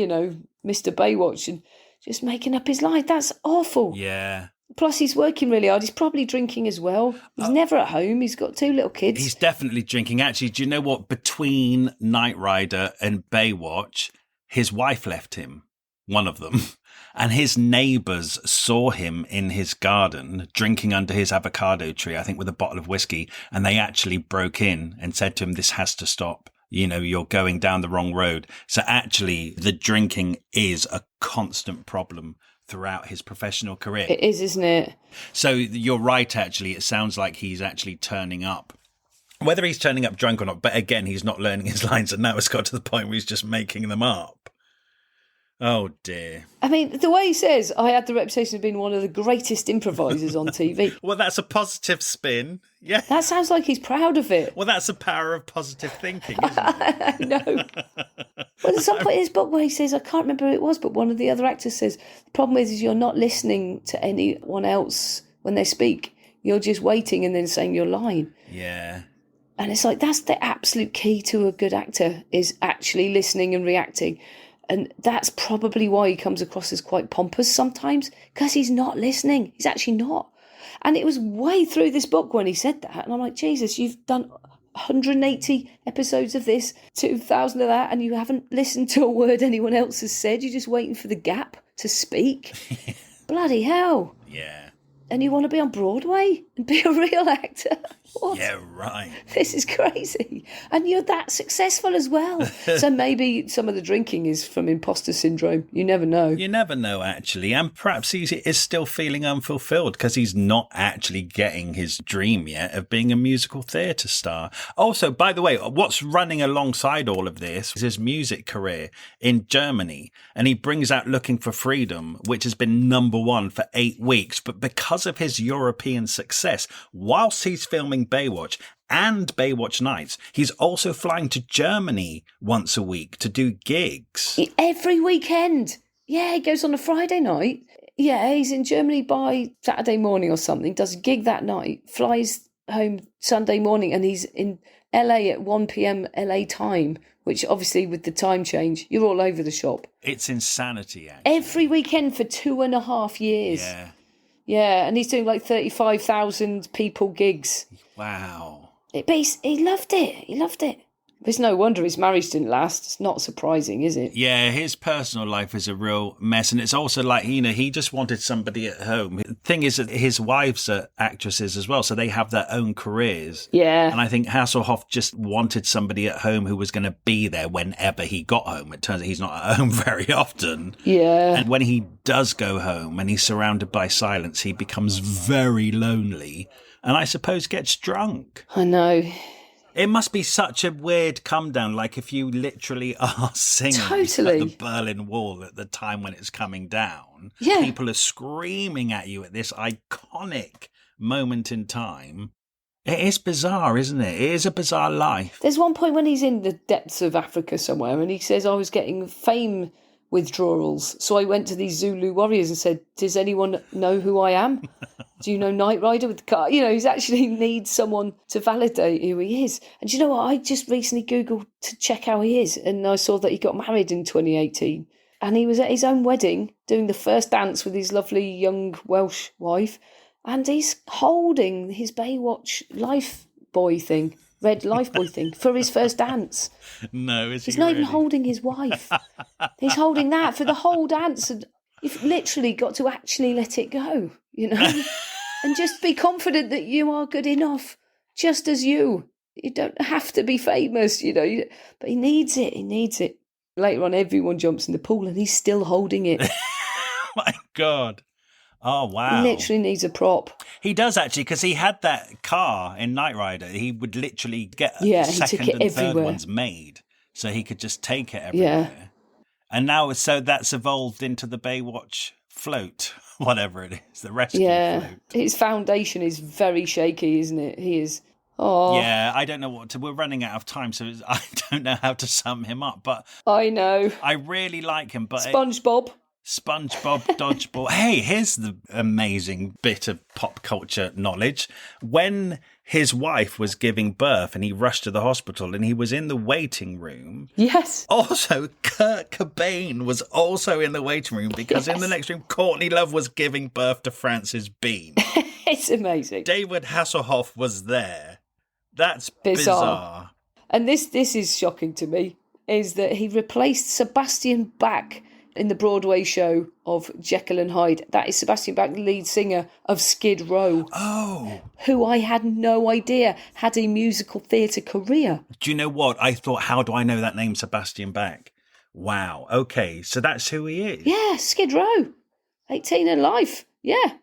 Baywatch, and just making up his lines. That's awful. Yeah. Plus, he's working really hard. He's probably drinking as well. He's never at home. He's got 2 little kids. He's definitely drinking. Actually, do you know what? Between Knight Rider and Baywatch, his wife left him, one of them. And his neighbours saw him in his garden drinking under his avocado tree, I think with a bottle of whiskey. And they actually broke in and said to him, this has to stop. You're going down the wrong road. So actually, the drinking is a constant problem throughout his professional career. It is, isn't it? So you're right, actually. It sounds like he's actually turning up. Whether he's turning up drunk or not, but again, he's not learning his lines, and now it's got to the point where he's just making them up. Oh, dear. I mean, the way he says, I had the reputation of being one of the greatest improvisers on TV. Well, that's a positive spin. Yeah. That sounds like he's proud of it. Well, that's the power of positive thinking, isn't it? I know. Well, there's some point in his book where he says, I can't remember who it was, but one of the other actors says, the problem is you're not listening to anyone else when they speak. You're just waiting and then saying your line. Yeah. And it's like, that's the absolute key to a good actor, is actually listening and reacting. And that's probably why he comes across as quite pompous sometimes, because he's not listening. He's actually not. And it was way through this book when he said that. And I'm like, Jesus, you've done 180 episodes of this, 2,000 of that, and you haven't listened to a word anyone else has said. You're just waiting for the gap to speak. Bloody hell. Yeah. And you want to be on Broadway? and be a real actor. What? Yeah, right. This is crazy. And you're that successful as well. So maybe some of the drinking is from imposter syndrome. You never know. You never know, actually. And perhaps he is still feeling unfulfilled because he's not actually getting his dream yet of being a musical theatre star. Also, by the way, what's running alongside all of this is his music career in Germany. And he brings out Looking for Freedom, which has been #1 for 8 weeks. But because of his European success, whilst he's filming Baywatch and Baywatch Nights, he's also flying to Germany once a week to do gigs. Every weekend. Yeah, he goes on a Friday night. Yeah, he's in Germany by Saturday morning or something, does a gig that night, flies home Sunday morning, and he's in LA at 1 p.m. LA time, which obviously with the time change, you're all over the shop. It's insanity, actually. Every weekend for 2.5 years. Yeah. Yeah, and he's doing like 35,000 people gigs. Wow. But he loved it. He loved it. It's no wonder his marriage didn't last. It's not surprising, is it? Yeah, his personal life is a real mess. And it's also like, he just wanted somebody at home. The thing is that his wives are actresses as well, so they have their own careers. Yeah. And I think Hasselhoff just wanted somebody at home who was going to be there whenever he got home. It turns out he's not at home very often. Yeah. And when he does go home and he's surrounded by silence, he becomes very lonely and I suppose gets drunk. I know. It must be such a weird come down, like if you literally are singing Totally. at the Berlin Wall at the time when it's coming down. Yeah. People are screaming at you at this iconic moment in time. It is bizarre, isn't it? It is a bizarre life. There's one point when he's in the depths of Africa somewhere and he says, I was getting fame withdrawals. So I went to these Zulu warriors and said, does anyone know who I am? Do you know Knight Rider with the car? He's actually needs someone to validate who he is. And do you know what? I just recently Googled to check how he is. And I saw that he got married in 2018. And he was at his own wedding doing the first dance with his lovely young Welsh wife. And he's holding his Baywatch life boy thing, red life boy thing, for his first dance. No, he's not even holding his wife. He's holding that for the whole dance. And you've literally got to actually let it go, and just be confident that you are good enough, just as you. You don't have to be famous, but he needs it. He needs it. Later on, everyone jumps in the pool and he's still holding it. My God. Oh, wow. He literally needs a prop. He does, actually, because he had that car in Knight Rider. He would literally get second and third ones made, so he could just take it everywhere. Yeah. And now, so that's evolved into the Baywatch float, whatever it is, the rescue float. His foundation is very shaky, isn't it? He is. Oh. Yeah, I don't know we're running out of time, so I don't know how to sum him up, but I know. I really like him, but SpongeBob Dodgeball. Hey, here's the amazing bit of pop culture knowledge. When his wife was giving birth and he rushed to the hospital and he was in the waiting room. Yes. Also, Kurt Cobain was also in the waiting room because in the next room, Courtney Love was giving birth to Frances Bean. It's amazing. David Hasselhoff was there. That's bizarre. And this is shocking to me, is that he replaced Sebastian Bach in the Broadway show of Jekyll and Hyde. That is Sebastian Bach, the lead singer of Skid Row. Oh. Who I had no idea had a musical theatre career. Do you know what? I thought, how do I know that name, Sebastian Bach? Wow. Okay, so that's who he is. Yeah, Skid Row. 18 and Life. Yeah.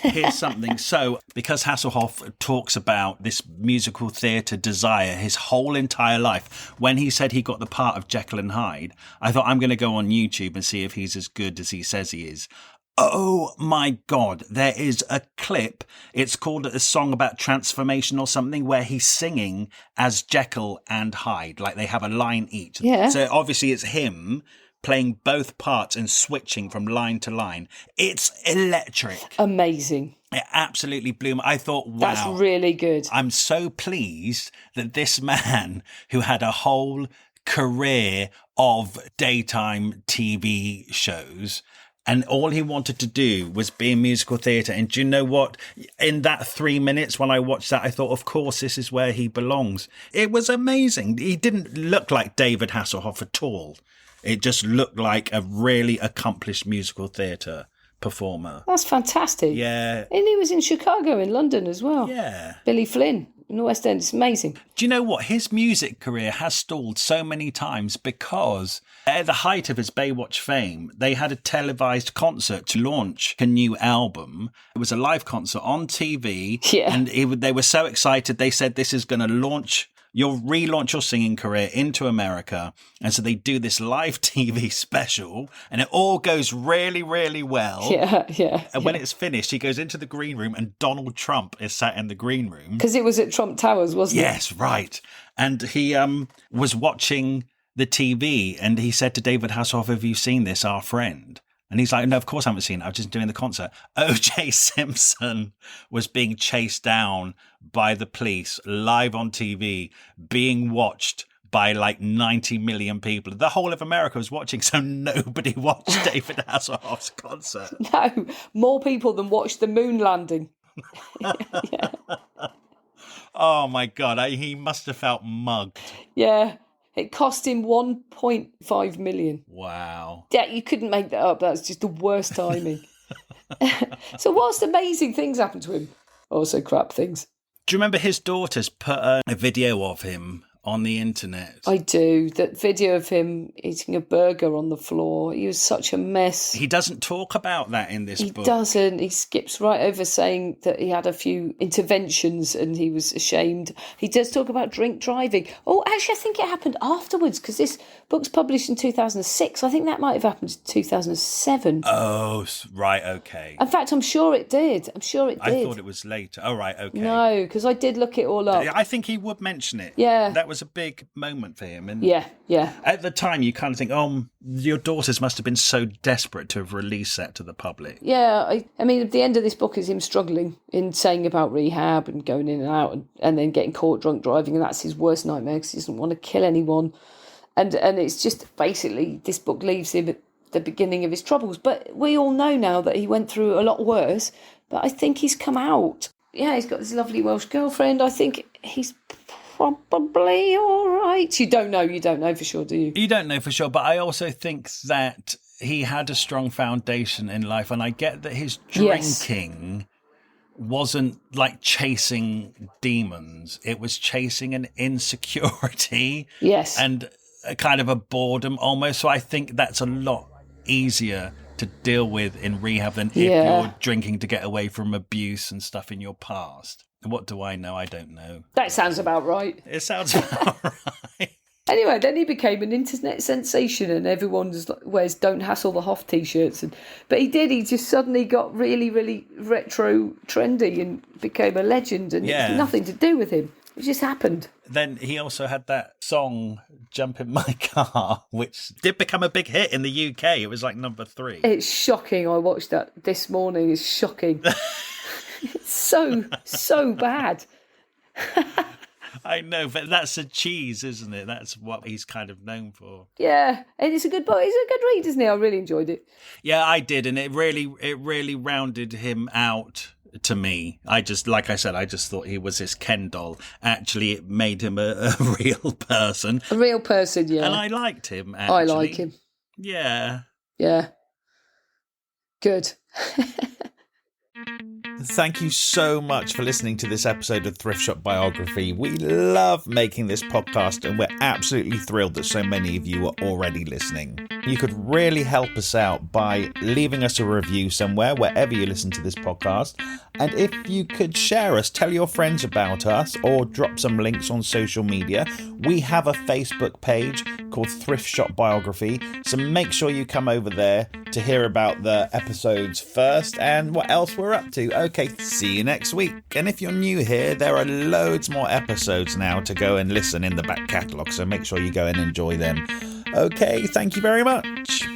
Here's something. So, because Hasselhoff talks about this musical theatre desire his whole entire life, when he said he got the part of Jekyll and Hyde, I thought, I'm going to go on YouTube and see if he's as good as he says he is. Oh my God, there is a clip. It's called a song about transformation or something, where he's singing as Jekyll and Hyde. Like they have a line each. Yeah. So obviously it's him playing both parts and switching from line to line. It's electric. Amazing. It absolutely blew me. I thought, wow. That's really good. I'm so pleased that this man who had a whole career of daytime TV shows and all he wanted to do was be in musical theatre. And do you know what? In that 3 minutes when I watched that, I thought, of course, this is where he belongs. It was amazing. He didn't look like David Hasselhoff at all. It just looked like a really accomplished musical theatre performer. That's fantastic. Yeah. And he was in Chicago, in London as well. Yeah. Billy Flynn in the West End. It's amazing. Do you know what? His music career has stalled so many times because at the height of his Baywatch fame, they had a televised concert to launch a new album. It was a live concert on TV. Yeah. And they were so excited. They said, this is going to relaunch your singing career into America. And so they do this live TV special and it all goes really, really well. Yeah. And when it's finished, he goes into the green room and Donald Trump is sat in the green room. Because it was at Trump Towers, wasn't it? Yes, right. And he was watching the TV and he said to David Hasselhoff, have you seen this, Our Friend? And he's like, no, of course I haven't seen it. I was just doing the concert. O.J. Simpson was being chased down by the police live on TV, being watched by like 90 million people. The whole of America was watching, so nobody watched David Hasselhoff's concert. No, more people than watched the moon landing. Yeah. Oh, my God. He must have felt mugged. Yeah. It cost him 1.5 million. Wow. Yeah, you couldn't make that up. That's just the worst timing. So whilst amazing things happened to him, also crap things. Do you remember his daughters put a video of him on the internet? I do. That video of him eating a burger on the floor. He was such a mess. He doesn't talk about that in this book. He doesn't. He skips right over saying that he had a few interventions and he was ashamed. He does talk about drink driving. Oh, actually, I think it happened afterwards because this book's published in 2006. I think that might have happened in 2007. Oh, right, okay. In fact, I'm sure it did. I thought it was later. Oh, right, okay. No, because I did look it all up. I think he would mention it. Yeah. That was a big moment for him. And Yeah. at the time, you kind of think, your daughters must have been so desperate to have released that to the public. Yeah, I mean, at the end of this book is him struggling in saying about rehab and going in and out and then getting caught drunk driving, and that's his worst nightmare because he doesn't want to kill anyone. And it's just basically this book leaves him at the beginning of his troubles. But we all know now that he went through a lot worse, but I think he's come out. Yeah, he's got this lovely Welsh girlfriend. I think he's probably all right. You don't know for sure, do you? You don't know for sure, but I also think that he had a strong foundation in life, and I get that his drinking wasn't like chasing demons. It was chasing an insecurity. Yes. And a kind of a boredom almost. So I think that's a lot easier to deal with in rehab than if you're drinking to get away from abuse and stuff in your past. What do I know? I don't know. That sounds about right. It sounds about right. Anyway, then he became an internet sensation and everyone just wears Don't Hassle the Hoff t-shirts. But he just suddenly got really, really retro trendy and became a legend, and it had nothing to do with him. It just happened. Then he also had that song, Jump in My Car, which did become a big hit in the UK. It was like number 3. It's shocking. I watched that this morning. It's shocking. It's so bad. I know, but that's a cheese, isn't it? That's what he's kind of known for. Yeah, and it's a good book. It's a good read, isn't it? I really enjoyed it. Yeah, I did, and it really rounded him out to me. I just thought he was this Ken doll. Actually, it made him a real person. A real person, yeah. And I liked him, actually. I like him. Yeah. Yeah. Good. Thank you so much for listening to this episode of Thrift Shop Biography. We love making this podcast and we're absolutely thrilled that so many of you are already listening. You could really help us out by leaving us a review somewhere, wherever you listen to this podcast. And if you could share us, tell your friends about us, or drop some links on social media. We have a Facebook page called Thrift Shop Biography, so make sure you come over there to hear about the episodes first and what else we're up to. Okay, see you next week. And if you're new here, there are loads more episodes now to go and listen in the back catalogue, so make sure you go and enjoy them. Okay, thank you very much.